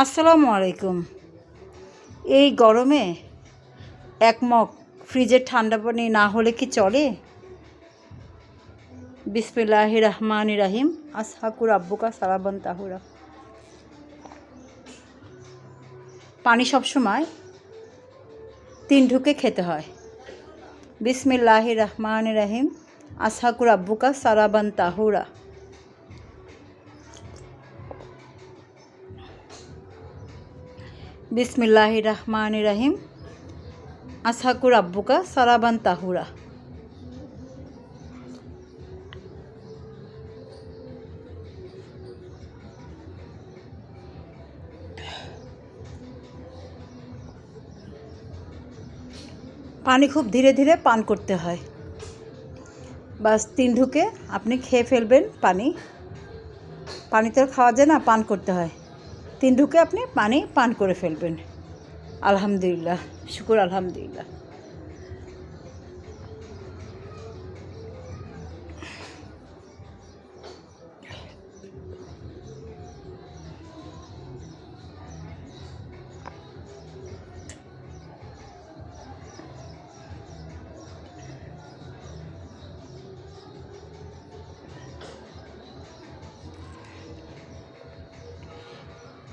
আসসালামু আলাইকুম। এই গরমে এক মগ ফ্রিজের ঠান্ডা পানি না হলে কি চলে? বিসমিল্লাহির রহমানির রহিম। আসহাকু রাব্বুকা সালাবান তাহুরা। পানি সবসময় 3 ঢুকে খেতে হয়। বিসমিল্লাহির রহমানির রহিম। আসহাকু রাব্বুকা সালাবান তাহুরা। বিসমিল্লাহির রহমানির রহিম। আসহাকু রাব্বুকা সালাবান তাহুরা। পানি খুব ধীরে ধীরে পান করতে হয়। বাস 3 ঢুকে আপনি খেয়ে ফেলবেন পানি। পানি তো খাওয়া যায় না, পান করতে হয়। 3 ঢুকে আপনি পানি পান করে ফেলবেন। আলহামদুলিল্লাহ, শুকুর আলহামদুলিল্লাহ।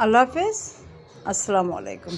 আল্লাহ হাফেজ। আসসালামু আলাইকুম।